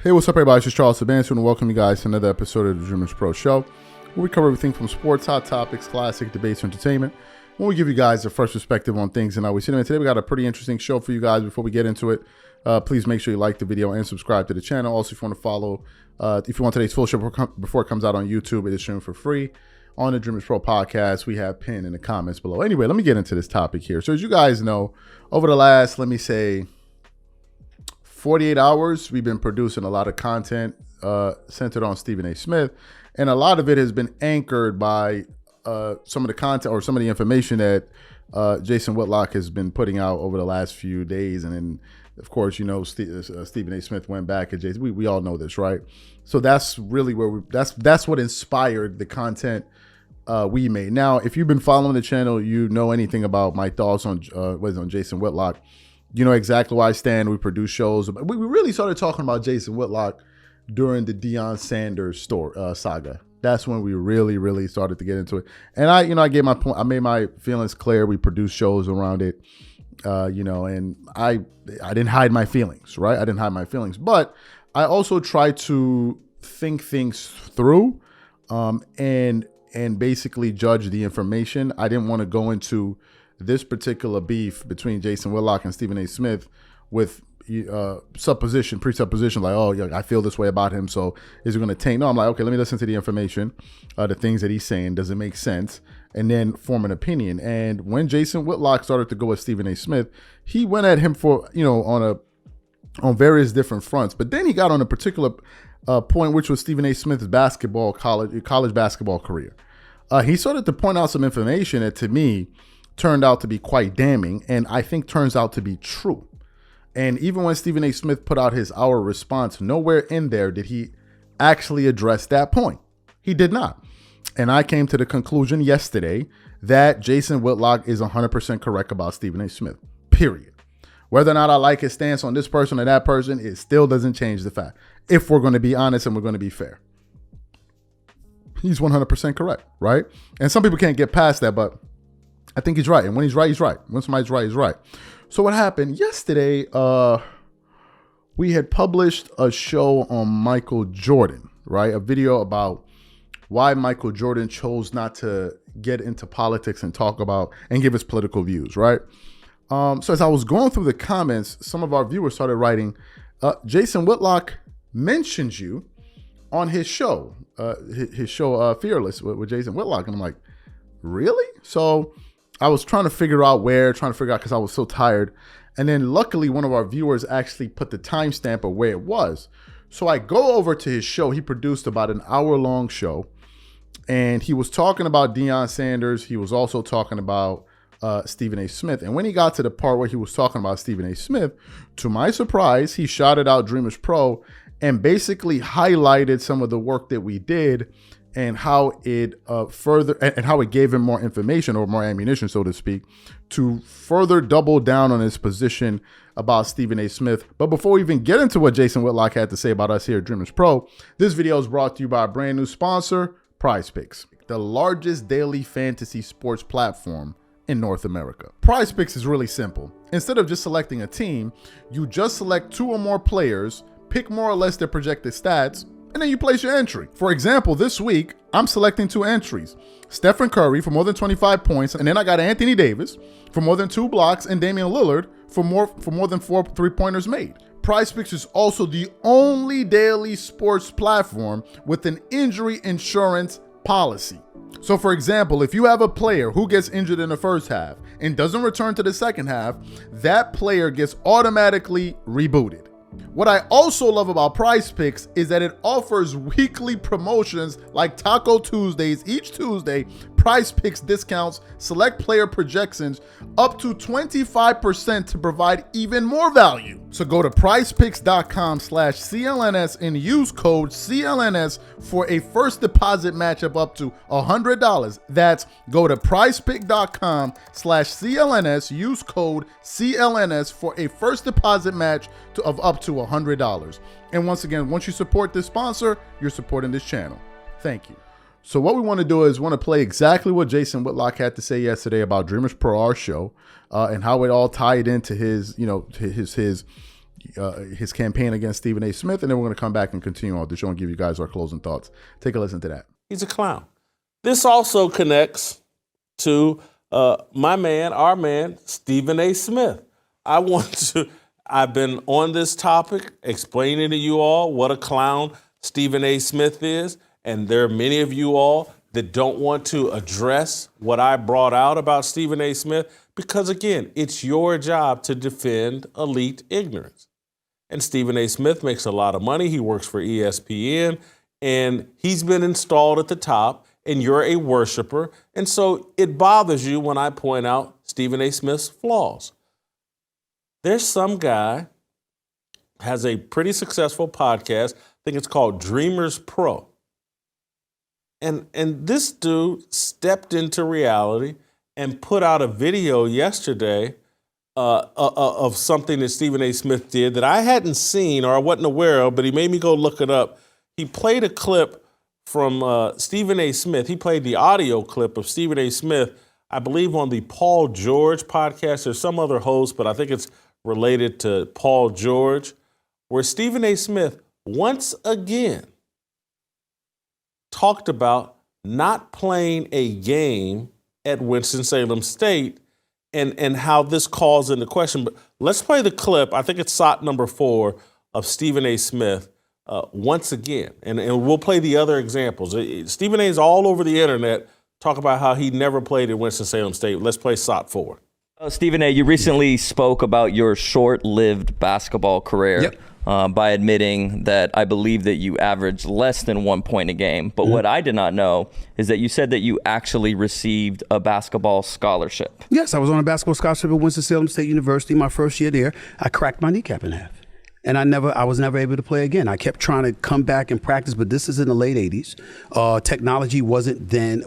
Hey, what's up, everybody? It's just Charles Sabansu, and welcome you guys to another episode of the Dreamerspro Show, where we cover everything from sports, hot topics, classic debates, entertainment. When we give you guys a fresh perspective on things and how we see them. And today we got a pretty interesting show for you guys. Before we get into it, please make sure you like the video and subscribe to the channel. Also, if you want to follow, if you want today's full show before it comes out on YouTube, it is streamed for free on the Dreamerspro podcast. We have pinned in the comments below. Anyway, let me get into this topic here. So as you guys know, over the last, let me say, 48 hours, we've been producing a lot of content centered on Stephen A. Smith, and a lot of it has been anchored by some of the content or some of the information that Jason Whitlock has been putting out over the last few days. And then, of course, you know, Stephen A. Smith went back at Jason. We all know this, right? So that's really where that's what inspired the content we made. Now, if you've been following the channel, you know anything about my thoughts on on Jason Whitlock. You know exactly where I stand. We produce shows. We really started talking about Jason Whitlock during the Deion Sanders saga. That's when we really started to get into it. And I gave my point. I made my feelings clear. We produced shows around it, and I didn't hide my feelings, right? I didn't hide my feelings, but I also tried to think things through, and basically judge the information. I didn't want to go into this particular beef between Jason Whitlock and Stephen A. Smith with presupposition, like, oh, yeah, I feel this way about him, so is it going to taint? No, I'm like, okay, let me listen to the information, the things that he's saying. Does it make sense? And then form an opinion. And when Jason Whitlock started to go with Stephen A. Smith, he went at him for, on various different fronts. But then he got on a particular point, which was Stephen A. Smith's college basketball career. He started to point out some information that, to me, turned out to be quite damning, and I think turns out to be true. And even when Stephen A. Smith put out his hour response, nowhere in there did he actually address that point. He did not. And I came to the conclusion yesterday that Jason Whitlock is 100% correct about Stephen A. Smith, period. Whether or not I like his stance on this person or that person, it still doesn't change the fact. If we're going to be honest and we're going to be fair, he's 100% correct, right? And some people can't get past that, but I think he's right. And when he's right, he's right. When somebody's right, he's right. So what happened yesterday, we had published a show on Michael Jordan, right? A video about why Michael Jordan chose not to get into politics and talk about and give his political views, right? So as I was going through the comments, some of our viewers started writing, Jason Whitlock mentions you on his show, Fearless with Jason Whitlock. And I'm like, really? So I was trying to figure out because I was so tired. And then luckily one of our viewers actually put the timestamp of where it was. So I go over to his show. He produced about an hour-long show, and he was talking about Deion Sanders. He was also talking about Stephen A. Smith. And when he got to the part where he was talking about Stephen A. Smith, to my surprise, he shouted out Dreamerspro and basically highlighted some of the work that we did and how it how it gave him more information or more ammunition, so to speak, to further double down on his position about Stephen A. Smith. But before we even get into what Jason Whitlock had to say about us here at Dreamerspro, this video is brought to you by a brand new sponsor, PrizePicks, the largest daily fantasy sports platform in North America. PrizePicks is really simple. Instead of just selecting a team, you just select two or more players, pick more or less their projected stats, and then you place your entry. For example, this week, I'm selecting two entries. Stephen Curry for more than 25 points, and then I got Anthony Davis for more than 2 blocks, and Damian Lillard for more than 4 3-pointers made. PrizePicks is also the only daily sports platform with an injury insurance policy. So for example, if you have a player who gets injured in the first half and doesn't return to the second half, that player gets automatically rebooted. What I also love about PrizePicks is that it offers weekly promotions like Taco Tuesdays. Each Tuesday, PrizePicks discounts select player projections up to 25% to provide even more value. So go to prizepicks.com/CLNS and use code CLNS for a first deposit match of up to $100. That's go to prizepicks.com/CLNS, use code CLNS for a first deposit match of up to $100. And once again, once you support this sponsor, you're supporting this channel. Thank you. So what we want to do is play exactly what Jason Whitlock had to say yesterday about Dreamerspro, our show, and how it all tied into his his campaign against Stephen A. Smith, and then we're going to come back and continue on the show and give you guys our closing thoughts. Take a listen to that. He's a clown. This also connects to our man, Stephen A. Smith. I've been on this topic explaining to you all what a clown Stephen A. Smith is, and there are many of you all that don't want to address what I brought out about Stephen A. Smith because, again, it's your job to defend elite ignorance. And Stephen A. Smith makes a lot of money. He works for ESPN, and he's been installed at the top, and you're a worshiper. And so it bothers you when I point out Stephen A. Smith's flaws. There's some guy has a pretty successful podcast. I think it's called Dreamerspro. And this dude stepped into reality and put out a video yesterday of something that Stephen A. Smith did that I hadn't seen or I wasn't aware of, but he made me go look it up. He played a clip from Stephen A. Smith. He played the audio clip of Stephen A. Smith, I believe on the Paul George podcast. There's some other host, but I think it's related to Paul George, where Stephen A. Smith once again talked about not playing a game at Winston-Salem State and how this calls into question. But let's play the clip. I think it's SOT number 4 of Stephen A. Smith once again. And we'll play the other examples. Stephen A. is all over the internet talking about how he never played at Winston-Salem State. Let's play SOT 4. Stephen A., you recently spoke about your short-lived basketball career. Yep. By admitting that I believe that you averaged less than 1 point a game. But what I did not know is that you said that you actually received a basketball scholarship. Yes, I was on a basketball scholarship at Winston-Salem State University my first year there. I cracked my kneecap in half. And I was never able to play again. I kept trying to come back and practice, but this is in the late 80s. Technology wasn't then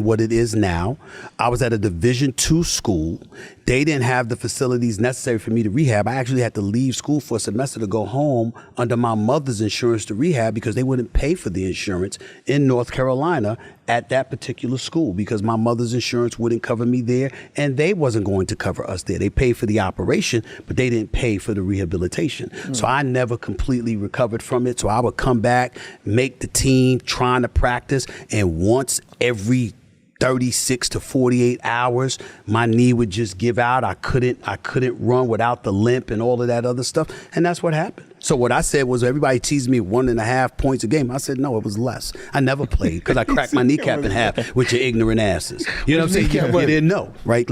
what it is now. I was at a Division II school. They didn't have the facilities necessary for me to rehab. I actually had to leave school for a semester to go home under my mother's insurance to rehab because they wouldn't pay for the insurance in North Carolina at that particular school because my mother's insurance wouldn't cover me there and they wasn't going to cover us there. They paid for the operation, but they didn't pay for the rehabilitation. So I never completely recovered from it. So I would come back, make the team, trying to practice, and once every 36 to 48 hours, my knee would just give out. I couldn't run without the limp and all of that other stuff. And that's what happened. So what I said was everybody teased me 1.5 points a game. I said, no, it was less. I never played because I cracked my kneecap in half with your ignorant asses. You know what I'm saying? You didn't know. Right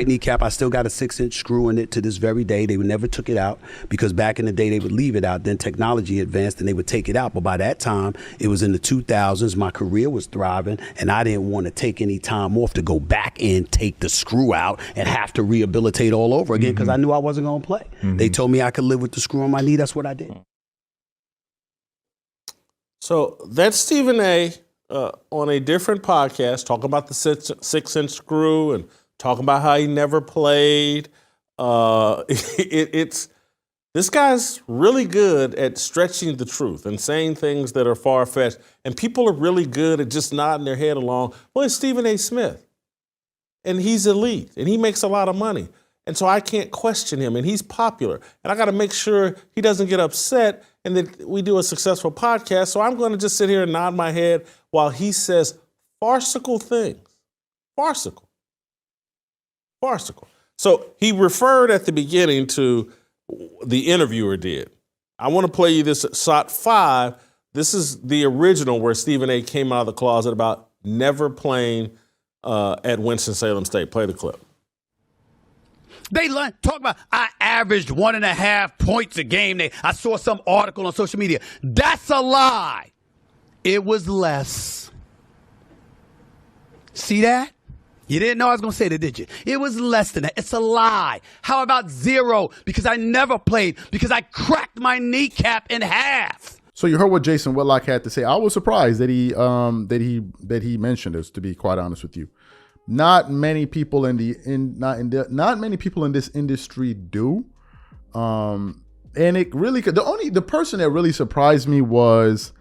kneecap. I still got a 6-inch screw in it to this very day. They never took it out because back in the day they would leave it out. Then technology advanced and they would take it out. But by that time, it was in the 2000s. My career was thriving and I didn't want to take any time off to go back and take the screw out and have to rehabilitate all over again because I knew I wasn't going to play. They told me I could live with the screw on my knee. That's what I did. So that's Stephen A. On a different podcast talking about the 6-inch screw and talking about how he never played. This guy's really good at stretching the truth and saying things that are far-fetched. And people are really good at just nodding their head along. Well, it's Stephen A. Smith. And he's elite. And he makes a lot of money. And so I can't question him. And he's popular. And I got to make sure he doesn't get upset and that we do a successful podcast. So I'm going to just sit here and nod my head while he says farcical things. Farcical. So he referred at the beginning to the interviewer did. I want to play you this SOT 5. This is the original where Stephen A. came out of the closet about never playing at Winston-Salem State. Play the clip. They talk about I averaged 1.5 points a game. I saw some article on social media. That's a lie. It was less. See that? You didn't know I was going to say that, did you? It was less than that. It's a lie. How about 0? Because I never played because I cracked my kneecap in half. So you heard what Jason Whitlock had to say. I was surprised that he mentioned this, to be quite honest with you. Not many people in this industry do. And it really the person that really surprised me was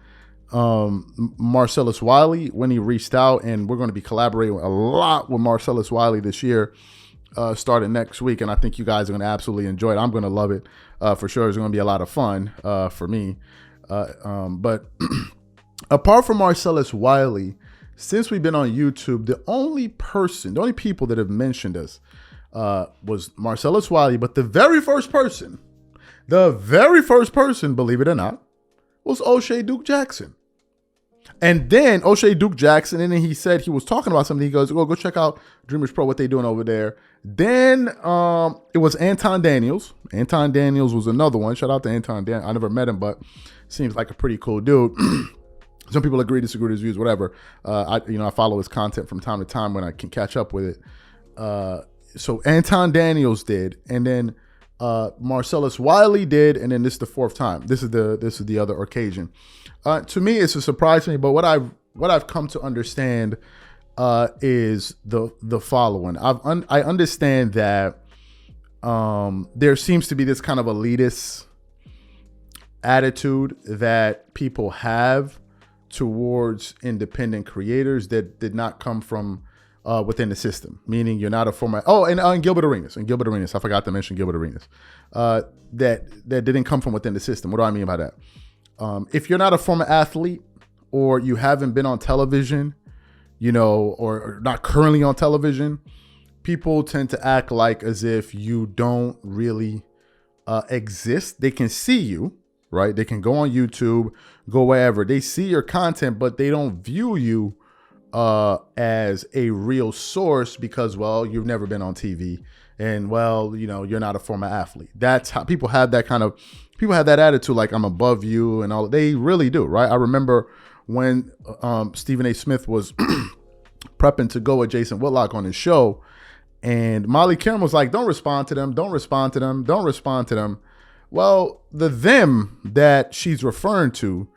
Marcellus Wiley when he reached out, and we're going to be collaborating a lot with Marcellus Wiley this year. starting next week, and I think you guys are going to absolutely enjoy it. I'm going to love it for sure. It's going to be a lot of fun for me. But apart from Marcellus Wiley, since we've been on YouTube, the only people that have mentioned us was Marcellus Wiley. But the very first person, believe it or not, was O'Shea Duke Jackson. And then O'Shea Duke Jackson, and then he said he was talking about something. He goes, go check out Dreamerspro, what they doing over there. Then it was Anton Daniels. Anton Daniels was another one. Shout out to Anton Daniels. I never met him, but seems like a pretty cool dude. Some people agree, disagree with his views, whatever. I follow his content from time to time when I can catch up with it. So Anton Daniels did, and then Marcellus Wiley did, and then this is the fourth time. This is the other occasion. To me, it's a surprise to me, but what I've come to understand is the following. I understand that there seems to be this kind of elitist attitude that people have towards independent creators that did not come from within the system, meaning you're not a former. Oh, and Gilbert Arenas. I forgot to mention Gilbert Arenas. That didn't come from within the system. What do I mean by that? If you're not a former athlete, or you haven't been on television, or not currently on television, people tend to act like as if you don't really exist. They can see you, right? They can go on YouTube, go wherever. They see your content, but they don't view you as a real source because, well, you've never been on TV, and well, you're not a former athlete. That's how people have that attitude, like I'm above you and all. They really do, right? I remember when Stephen A. Smith was prepping to go with Jason Whitlock on his show, and Molly Karen was like, don't respond to them. Well, the them that she's referring to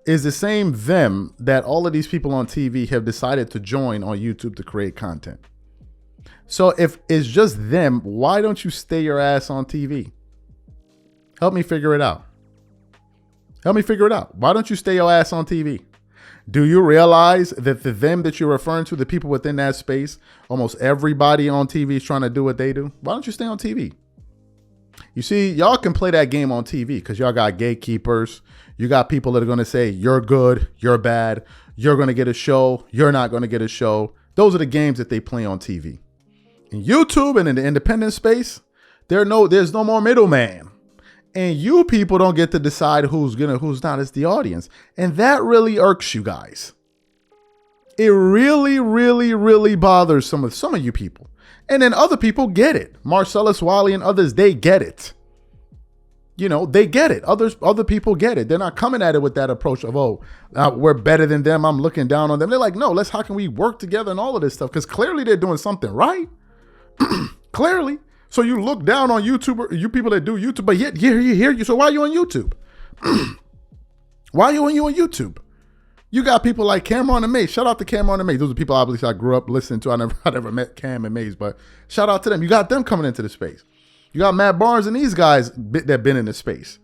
is the same them that all of these people on TV have decided to join on YouTube to create content. So if it's just them, why don't you stay your ass on TV? Help me figure it out. Why don't you stay your ass on TV? Do you realize that the them that you're referring to, the people within that space, almost everybody on TV is trying to do what they do? Why don't you stay on TV? You see, y'all can play that game on TV because y'all got gatekeepers. You got people that are going to say, you're good, you're bad, you're going to get a show, you're not going to get a show. Those are the games that they play on TV. In YouTube and in the independent space, there's no more middleman. And you people don't get to decide who's not as the audience. And that really irks you guys. It really, really, really bothers some of you people. And then other people get it. Marcellus Wiley and others, they get it. They get it. Other people get it. They're not coming at it with that approach of, we're better than them, I'm looking down on them. They're like, no, how can we work together and all of this stuff? Because clearly they're doing something right. Clearly. So you look down on YouTube, you people that do YouTube, but yet here you. So why are you on YouTube? Why are you on YouTube? You got people like Cameron and Maze. Shout out to Cameron and Maze. Those are people obviously I grew up listening to. I never met Cam and Maze, but shout out to them. You got them coming into the space. You got Matt Barnes and these guys that been in the space.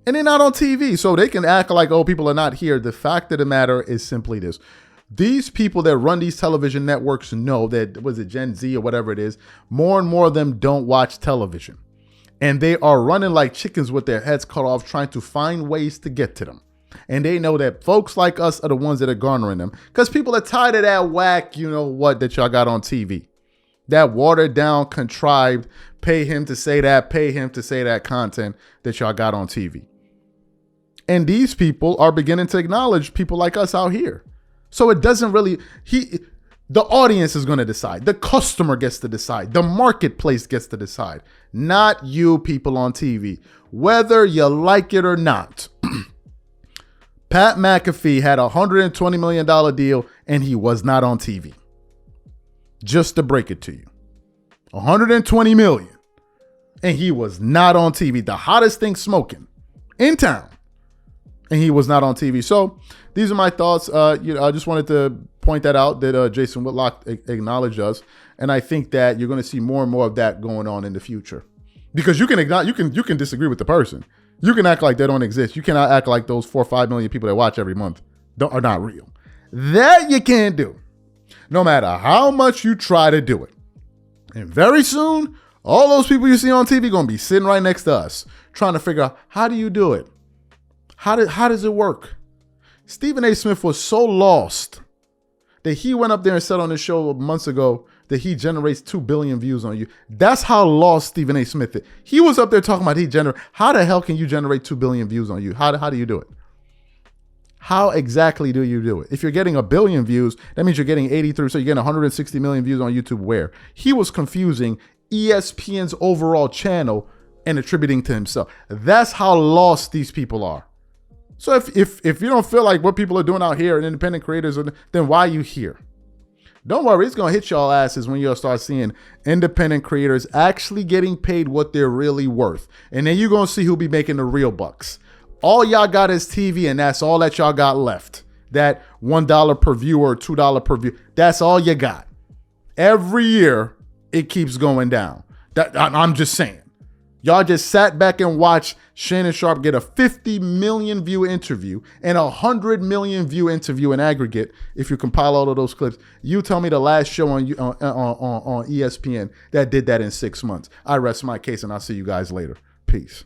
And they're not on TV, so they can act like, people are not here. The fact of the matter is simply this. These people that run these television networks know that, was it Gen Z or whatever it is, more and more of them don't watch television. And they are running like chickens with their heads cut off, trying to find ways to get to them. And they know that folks like us are the ones that are garnering them. Because people are tired of that whack, that y'all got on TV. That watered down, contrived, pay him to say that content that y'all got on TV. And these people are beginning to acknowledge people like us out here. So it doesn't really, the audience is going to decide. The customer gets to decide. The marketplace gets to decide. Not you people on TV. Whether you like it or not. Pat McAfee had a $120 million deal and he was not on TV. Just to break it to you. $120 million. And he was not on TV. The hottest thing smoking in town. And he was not on TV. So these are my thoughts. I just wanted to point that out, that Jason Whitlock acknowledged us. And I think that you're going to see more and more of that going on in the future. Because you can disagree with the person. You can act like they don't exist. You cannot act like those 4 or 5 million people that watch every month are not real. That you can't do. No matter how much you try to do it. And very soon, all those people you see on TV going to be sitting right next to us, trying to figure out, how do you do it? How does it work? Stephen A. Smith was so lost that he went up there and said on his show months ago that he generates 2 billion views on you. That's how lost Stephen A. Smith is. He was up there talking about how the hell can you generate 2 billion views on you? How do you do it? How exactly do you do it? If you're getting 1 billion views, that means you're getting 83. So you're getting 160 million views on YouTube. Where? He was confusing ESPN's overall channel and attributing to himself. That's how lost these people are. So if you don't feel like what people are doing out here and independent creators, then why are you here? Don't worry, it's going to hit y'all asses when you'll start seeing independent creators actually getting paid what they're really worth. And then you're going to see who'll be making the real bucks. All y'all got is TV, and that's all that y'all got left. That $1 per view or $2 per view. That's all you got. Every year, it keeps going down. I'm just saying. Y'all just sat back and watched Shannon Sharp get a 50 million view interview and 100 million view interview in aggregate. If you compile all of those clips, you tell me the last show on ESPN that did that in 6 months. I rest my case, and I'll see you guys later. Peace.